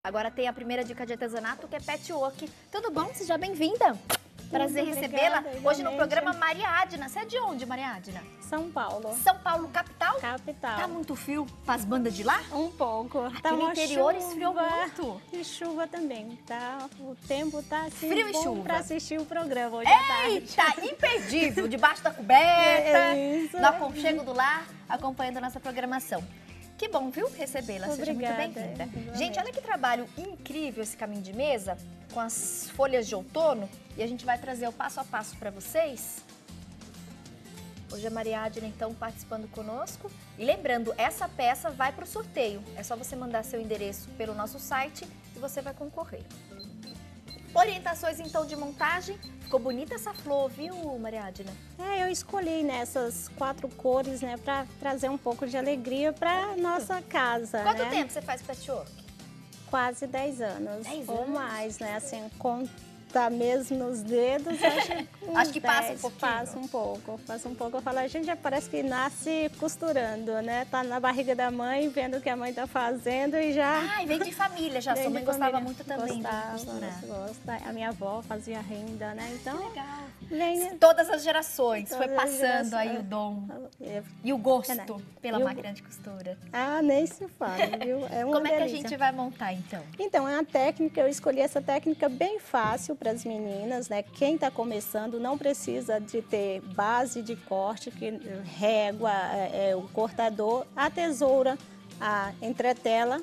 Agora tem a primeira dica de artesanato, que é patchwork. Tudo bom? Seja bem-vinda. Prazer recebê-la. Hoje no programa Maria Adna. Você é de onde, Maria Adna? São Paulo. São Paulo, capital? Capital. Tá muito frio para as bandas de lá? Um pouco. Aqui Tá no interior chuva, esfriou muito. E chuva também, tá? O tempo tá assim Frio e bom chuva. para assistir o programa hoje à tarde. Eita, imperdível. Debaixo da coberta, É isso. no aconchego do lar, acompanhando a nossa programação. Que bom, viu, recebê-la. Seja muito Obrigada, bem-vinda. igualmente. Gente, olha que trabalho incrível esse caminho de mesa com as folhas de outono. E a gente vai trazer o passo a passo para vocês. Hoje a Maria Adna, então, participando conosco. E lembrando, essa peça vai para o sorteio. É só você mandar seu endereço pelo nosso site e você vai concorrer. Orientações, então, de montagem. Ficou bonita essa flor, viu, Maria Adna? Eu escolhi nessas 4 cores, né, para trazer um pouco de alegria para nossa casa. Quanto né? tempo você faz patchwork? Quase 10 anos. 10 ou anos? mais, né? Assim, contar mesmo nos dedos, Acho que passa um pouquinho. Passa um pouco. Eu falo, a gente já parece que nasce costurando, né? Tá na barriga da mãe, vendo o que a mãe tá fazendo e já... Ai, vem de família já. Sua mãe gostava muito também de costurar. Gosta. A minha avó fazia renda, né? Então, Que legal. vem... Todas as gerações, foi Todas as passando aí o gerações. dom É. e o gosto pela E o- máquina de costura. Ah, nem se fala, viu? É uma Como é que a delícia. gente vai montar, então? Então, é uma técnica, eu escolhi essa técnica bem fácil para as meninas, né? Quem está começando não precisa de ter base de corte, régua, o cortador, a tesoura, a entretela,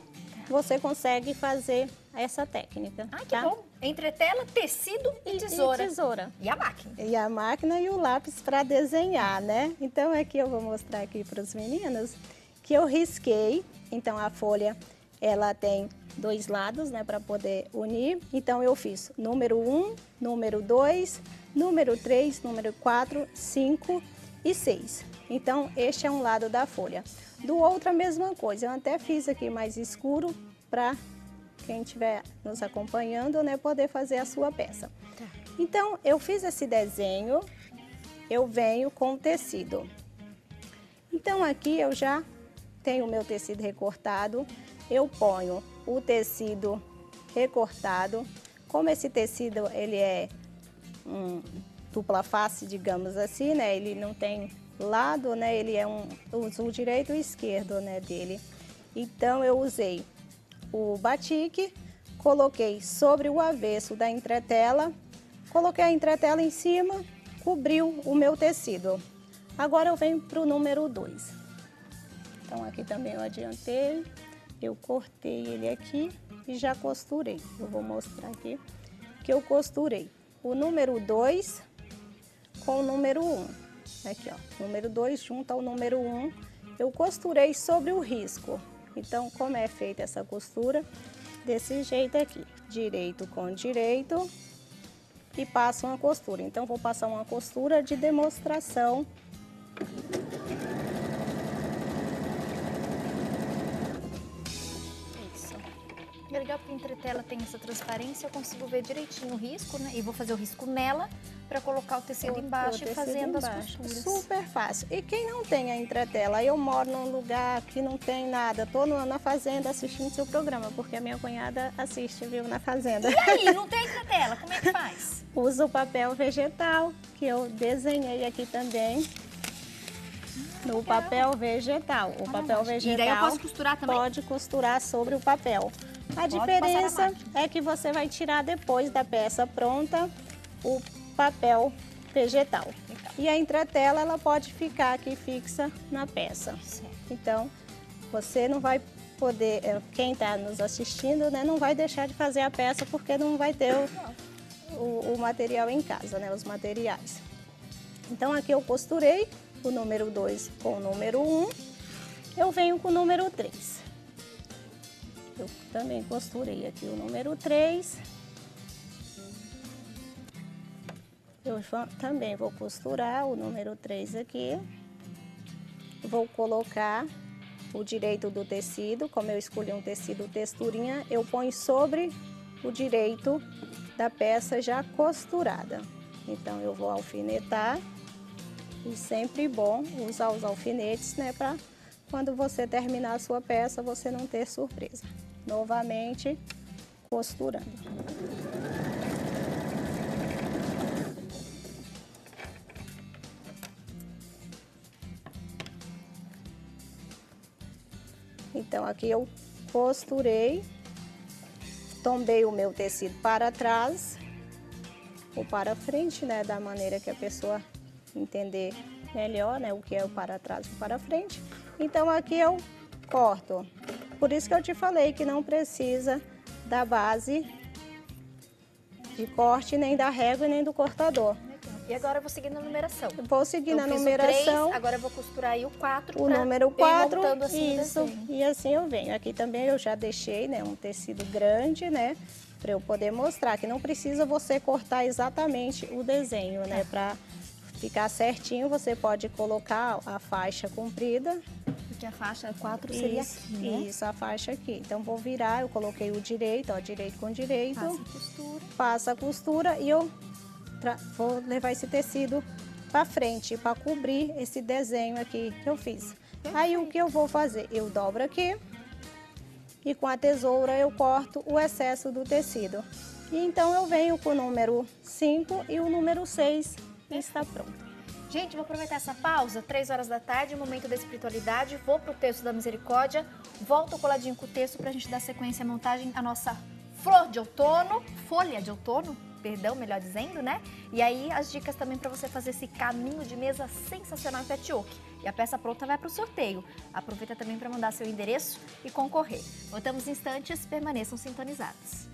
você consegue fazer essa técnica. Ai, que tá? bom. Entretela, tecido e tesoura. E tesoura. E a máquina. E a máquina e o lápis para desenhar, né? Então, aqui eu vou mostrar aqui para os meninos que eu risquei. Então, a folha, ela tem 2 lados, né, para poder unir. Então, eu fiz número 1, número 2, número 3, número 4, 5 e 6. Então, este é um lado da folha. Do outro, a mesma coisa. Eu até fiz aqui mais escuro para quem estiver nos acompanhando, né, poder fazer a sua peça. Então, eu fiz esse desenho, eu venho com o tecido. Então, aqui eu já tenho o meu tecido recortado, eu ponho o tecido recortado. Como esse tecido, ele é dupla face, digamos assim, né, ele não tem lado, né, ele é o direito e o esquerdo, né, dele. Então, eu usei o batique, coloquei sobre o avesso da entretela, coloquei a entretela em cima, cobriu o meu tecido. Agora eu venho para o número 2. Então aqui também eu adiantei, eu cortei ele aqui e já costurei. Eu vou mostrar aqui que eu costurei o número 2 com o número 1. Aqui, ó, número 2 junto ao número 1, eu costurei sobre o risco. Então, como é feita essa costura? Desse jeito aqui, direito com direito e passo uma costura. Então, vou passar uma costura de demonstração. Isso. É legal porque a entretela tem essa transparência, eu consigo ver direitinho o risco, né? E vou fazer o risco nela para colocar o tecido embaixo e fazendo as costuras. Super fácil. E quem não tem a entretela, eu moro num lugar que não tem nada, tô na fazenda assistindo seu programa, porque a minha cunhada assiste, viu, na fazenda. E aí, não tem entretela, como é que faz? Uso o papel vegetal, que eu desenhei aqui também. No papel vegetal. O papel vegetal. E daí eu posso costurar também? Pode costurar sobre o papel. A Pode diferença passar na máquina. é que você vai tirar depois da peça pronta o papel vegetal. E a entretela, ela pode ficar aqui fixa na peça. Certo. Então, você não vai poder, quem está nos assistindo, né, não vai deixar de fazer a peça porque não vai ter o material em casa, né, os materiais. Então, aqui eu costurei o número 2 com o número 1, eu venho com o número 3. Eu também costurei aqui o número 3. Eu também vou costurar o número 3 aqui. Vou colocar o direito do tecido, como eu escolhi um tecido texturinha, eu ponho sobre o direito da peça já costurada. Então, eu vou alfinetar. E sempre bom usar os alfinetes, né, para quando você terminar a sua peça, você não ter surpresa. Novamente, costurando. Então, aqui eu costurei, tombei o meu tecido para trás ou para frente, né, da maneira que a pessoa entender melhor, né, o que é o para trás e o para frente. Então, aqui eu corto. Por isso que eu te falei que não precisa da base de corte, nem da régua, nem do cortador. E agora eu vou seguir na numeração. Eu vou seguir então, na numeração. 3, agora eu vou costurar aí o 4. O número 4, montando assim isso. E assim eu venho. Aqui também eu já deixei, né, um tecido grande, né, para eu poder mostrar que não precisa você cortar exatamente o desenho, né, para ficar certinho. Você pode colocar a faixa comprida. Porque a faixa 4 seria aqui, né? Isso, a faixa aqui. Então vou virar, eu coloquei o direito, ó, direito com direito. Passa a costura. Passa a costura e eu vou levar esse tecido para frente, para cobrir esse desenho aqui que eu fiz. Perfeito. Aí o que eu vou fazer? Eu dobro aqui e com a tesoura eu corto o excesso do tecido. E então eu venho com o número 5 e o número 6 está pronto. Gente, vou aproveitar essa pausa, 3 horas da tarde, momento da espiritualidade, vou pro texto da misericórdia, volto coladinho com o texto pra gente dar sequência à montagem, a nossa flor de outono, folha de outono, perdão, melhor dizendo, né? E aí as dicas também para você fazer esse caminho de mesa sensacional em patchwork. E a peça pronta vai para o sorteio. Aproveita também para mandar seu endereço e concorrer. Voltamos em instantes, permaneçam sintonizados.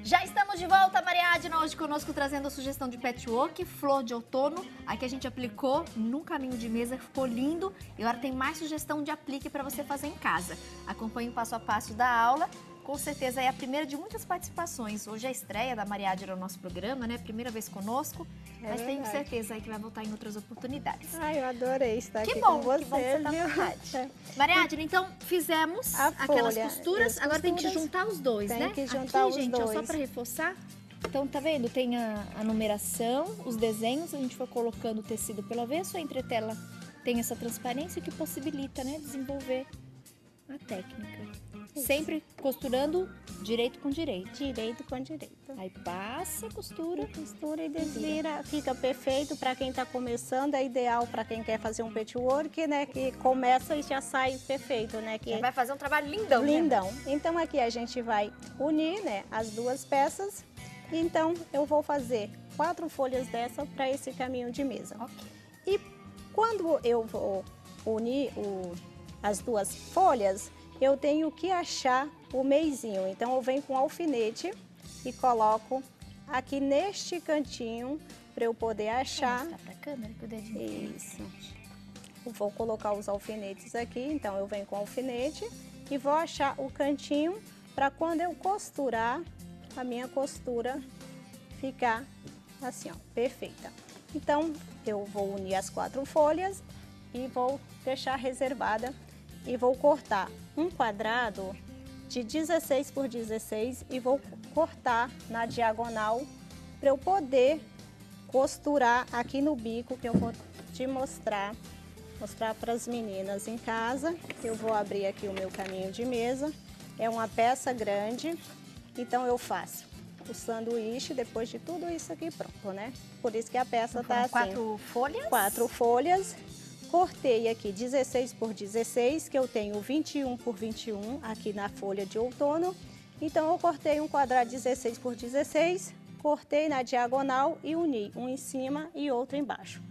Já estamos de volta, Maria Adna, hoje conosco trazendo a sugestão de patchwork, flor de outono. Aqui a gente aplicou no caminho de mesa, ficou lindo. E agora tem mais sugestão de aplique para você fazer em casa. Acompanhe o passo a passo da aula. Com certeza é a primeira de muitas participações. Hoje é a estreia da Maria Adna no nosso programa, né? Primeira vez conosco, mas tenho certeza aí que vai voltar em outras oportunidades. Ai, eu adorei estar aqui com você. Que bom que você tá à vontade. Maria Adna, então fizemos aquelas costuras, agora tem que juntar os dois, né? Tem que juntar os gente, dois. Ó, só para reforçar. Então, tá vendo? Tem a numeração, os desenhos, a gente foi colocando o tecido pelo avesso, a entretela tem essa transparência que possibilita, né, desenvolver a técnica. Isso. Sempre costurando direito com direito. Direito com direito. Aí passa, costura. Costura e desvira. Fica perfeito para quem está começando. É ideal para quem quer fazer um patchwork, né? Que começa e já sai perfeito, né? Que vai fazer um trabalho lindão. Lindão. Né? Então aqui a gente vai unir, né, as duas peças. Então eu vou fazer 4 folhas dessa para esse caminho de mesa. Ok. E quando eu vou unir as duas folhas, eu tenho que achar o meizinho. Então eu venho com alfinete e coloco aqui neste cantinho para eu poder achar. Vou pra câmera que o dedinho. Isso. Eu vou colocar os alfinetes aqui, então eu venho com alfinete e vou achar o cantinho para quando eu costurar, a minha costura ficar assim, ó, perfeita. Então eu vou unir as 4 folhas e vou deixar reservada e vou cortar um quadrado de 16 por 16 e vou cortar na diagonal para eu poder costurar aqui no bico, que eu vou te mostrar para as meninas em casa. Eu vou abrir aqui o meu caminho de mesa, é uma peça grande, então eu faço o sanduíche depois de tudo isso aqui pronto, né? Por isso que a peça tá assim. 4 folhas? 4 folhas. Cortei aqui 16 por 16, que eu tenho 21 por 21 aqui na folha de outono. Então eu cortei um quadrado 16 por 16, cortei na diagonal e uni um em cima e outro embaixo.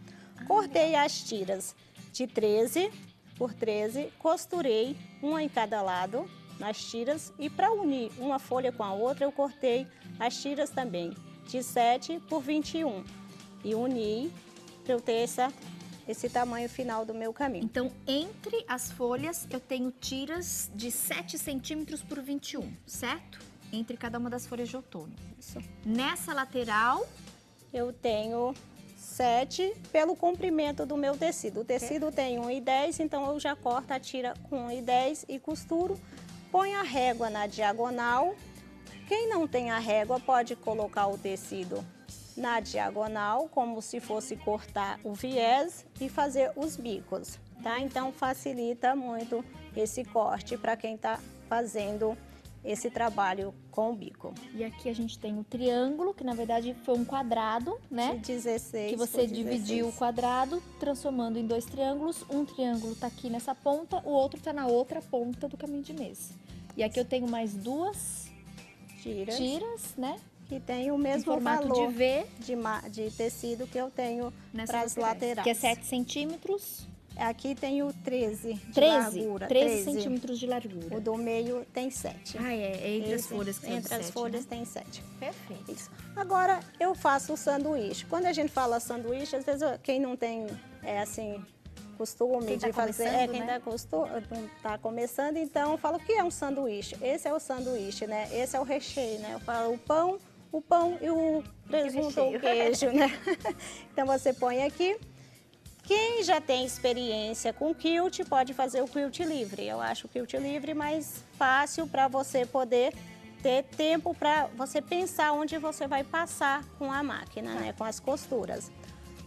Cortei as tiras de 13 por 13, costurei uma em cada lado nas tiras e para unir uma folha com a outra eu cortei as tiras também de 7 por 21 e uni para eu ter esse tamanho final do meu caminho. Então, entre as folhas, eu tenho tiras de 7 centímetros por 21, certo? Entre cada uma das folhas de outono. Isso. Nessa lateral, eu tenho 7 pelo comprimento do meu tecido. O tecido tem 1,10, então eu já corto a tira com 1,10 e costuro. Põe a régua na diagonal. Quem não tem a régua pode colocar o tecido na diagonal, como se fosse cortar o viés e fazer os bicos, tá? Então facilita muito esse corte para quem tá fazendo esse trabalho com o bico. E aqui a gente tem o triângulo, que na verdade foi um quadrado, né? De 16 que você dividiu o quadrado, transformando em 2 triângulos. Um triângulo tá aqui nessa ponta, o outro tá na outra ponta do caminho de mesa. E aqui eu tenho mais 2 tiras, né? Que tem o mesmo formato valor de V de tecido que eu tenho nessas para as laterais. Que é 7 centímetros. Aqui tem o 13 de 13? largura. 13 centímetros de largura. O do meio tem 7. Ah, é entre as folhas que Entre as 7, folhas né? tem 7. Perfeito. Isso. Agora, eu faço o sanduíche. Quando a gente fala sanduíche, às vezes quem não tem, assim, costume Quem tá de fazer... começando, Quem tá começando, então eu falo, o que é um sanduíche? Esse é o sanduíche, né? Esse é o recheio, né? Eu falo o pão e o presunto ou o queijo, né? Então, você põe aqui. Quem já tem experiência com quilt pode fazer o quilt livre. Eu acho o quilt livre mais fácil para você poder ter tempo para você pensar onde você vai passar com a máquina, né? Com as costuras.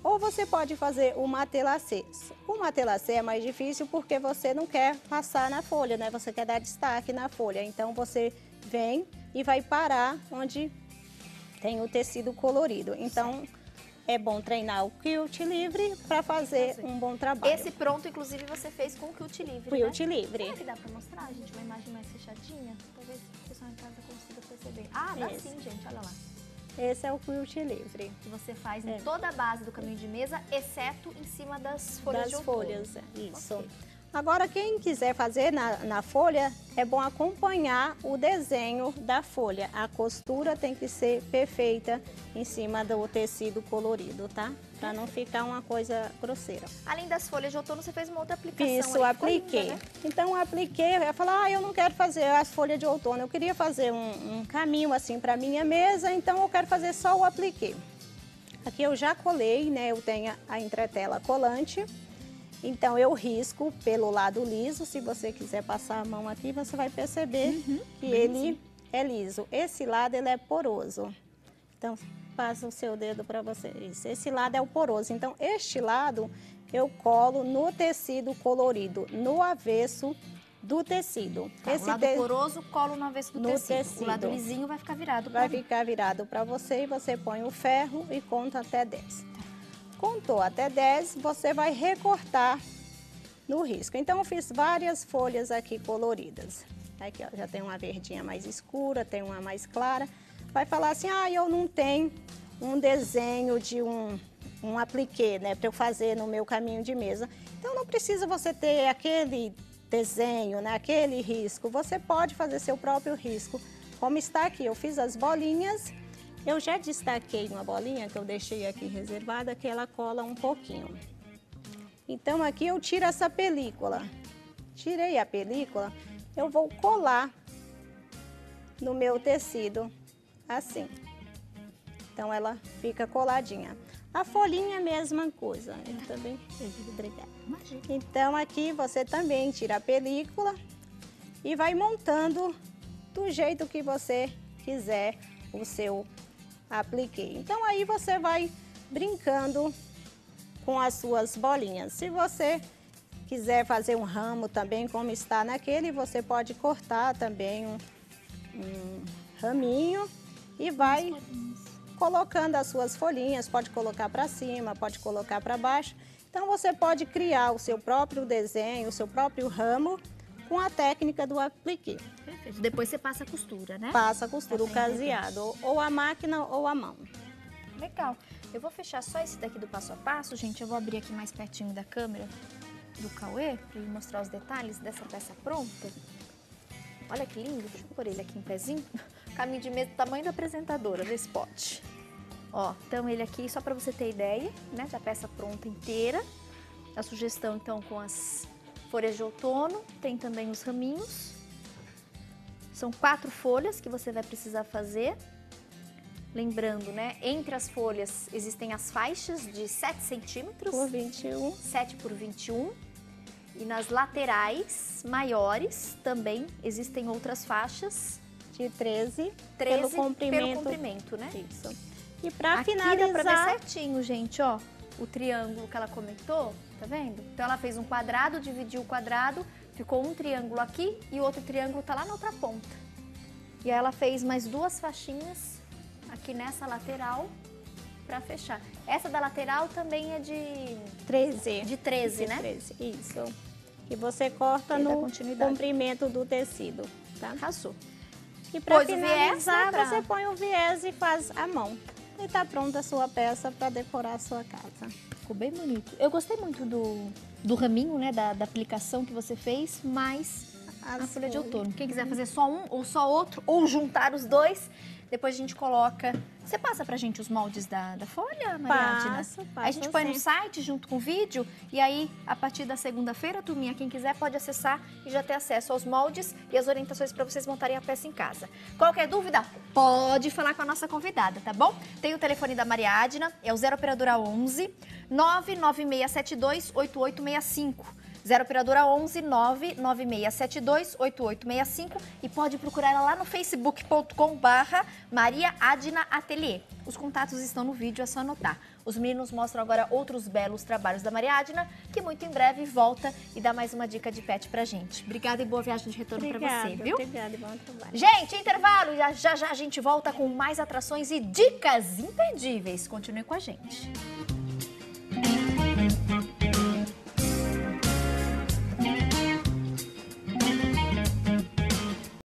Ou você pode fazer o matelacê. O matelacê é mais difícil porque você não quer passar na folha, né? Você quer dar destaque na folha. Então, você vem e vai parar onde tem o tecido colorido. Então, é bom treinar o quilt livre para fazer um bom trabalho. Esse pronto, inclusive, você fez com o quilt livre, Quilt né? livre. Será que dá para mostrar, gente? Uma imagem mais fechadinha? Talvez o pessoal em casa consiga perceber. Ah, dá sim, gente. Olha lá. Esse é o quilt livre. Que você faz em toda a base do caminho de mesa, exceto em cima das folhas de outono. Das folhas, isso. Okay. Agora, quem quiser fazer na folha, é bom acompanhar o desenho da folha. A costura tem que ser perfeita em cima do tecido colorido, tá? Para não ficar uma coisa grosseira. Além das folhas de outono, você fez uma outra aplicação. Isso, apliquei. Linda, né? Então, eu apliquei, eu ia falar, eu não quero fazer as folhas de outono, eu queria fazer um caminho assim para minha mesa, então eu quero fazer só o apliquê. Aqui eu já colei, né? Eu tenho a entretela colante. Então, eu risco pelo lado liso. Se você quiser passar a mão aqui, você vai perceber que ele é liso. Esse lado, ele é poroso. Então, passa o seu dedo para você. Isso. Esse lado é o poroso. Então, este lado, eu colo no tecido colorido, no avesso do tecido. Tá, esse o lado poroso, colo no avesso do tecido. O lado lisinho vai ficar virado para Vai ficar virado para você e você põe o ferro e conta até 10. Contou até 10, você vai recortar no risco. Então, eu fiz várias folhas aqui coloridas. Aqui, ó, já tem uma verdinha mais escura, tem uma mais clara. Vai falar assim, eu não tenho um desenho de um apliquê, né, para eu fazer no meu caminho de mesa. Então, não precisa você ter aquele desenho, né, aquele risco. Você pode fazer seu próprio risco. Como está aqui, eu fiz as bolinhas. Eu já destaquei uma bolinha que eu deixei aqui reservada, que ela cola um pouquinho. Então, aqui eu tiro essa película. Tirei a película, eu vou colar no meu tecido, assim. Então, ela fica coladinha. A folhinha é a mesma coisa. Eu também... Obrigada. Então, aqui você também tira a película e vai montando do jeito que você quiser o seu apliquei. Então, aí você vai brincando com as suas bolinhas. Se você quiser fazer um ramo também, como está naquele, você pode cortar também um raminho e vai colocando as suas folhinhas. Pode colocar para cima, pode colocar para baixo. Então, você pode criar o seu próprio desenho, o seu próprio ramo com a técnica do apliquê. Perfeito. Depois você passa a costura, né? Passa a costura, o caseado, ou a máquina ou a mão. Legal. Eu vou fechar só esse daqui do passo a passo, gente. Eu vou abrir aqui mais pertinho da câmera do Cauê, para ele mostrar os detalhes dessa peça pronta. Olha que lindo. Deixa eu pôr ele aqui em pezinho. Caminho de mesa do tamanho da apresentadora desse pote. Ó, então ele aqui, só para você ter ideia, né, da peça pronta inteira. A sugestão, então, com as folhas de outono, tem também os raminhos. São 4 folhas que você vai precisar fazer. Lembrando, né, entre as folhas existem as faixas de 7 centímetros. Por 21. 7 por 21. E nas laterais maiores também existem outras faixas. De 13 pelo comprimento, né? Isso. E para aqui finalizar... dá pra ver certinho, gente, ó, o triângulo que ela comentou, tá vendo? Então ela fez um quadrado, dividiu o quadrado, ficou um triângulo aqui e o outro triângulo tá lá na outra ponta. E aí ela fez mais 2 faixinhas aqui nessa lateral pra fechar. Essa da lateral também é de 13. De 13, né? 13, isso. E você corta E dá no continuidade. comprimento do tecido, tá? Arrasou. E para Pôs o viés, finalizar, né, pra- você põe o viés e faz a mão. E tá pronta a sua peça para decorar a sua casa. Ficou bem bonito. Eu gostei muito do raminho, né? Da aplicação que você fez, mas a As folha de folhas. outono. Quem quiser fazer só um ou só outro, ou juntar os dois, depois a gente coloca... Você passa pra gente os moldes da folha, Mariadna? Passo, Aí a gente põe no sim. site junto com o vídeo e aí, a partir da segunda-feira, turminha, quem quiser pode acessar e já ter acesso aos moldes e as orientações para vocês montarem a peça em casa. Qualquer dúvida, pode falar com a nossa convidada, tá bom? Tem o telefone da Mariadna, é o 0 operadora 11 99672 8865. 0 operadora 11 99672 8865 e pode procurar ela lá no facebook.com/Maria Adna Atelier. Os contatos estão no vídeo, é só anotar. Os meninos mostram agora outros belos trabalhos da Maria Adna, que muito em breve volta e dá mais uma dica de pet pra gente. Obrigada e boa viagem de retorno pra você, viu? Obrigada e bom trabalho. Gente, intervalo, já já a gente volta com mais atrações e dicas imperdíveis. Continue com a gente.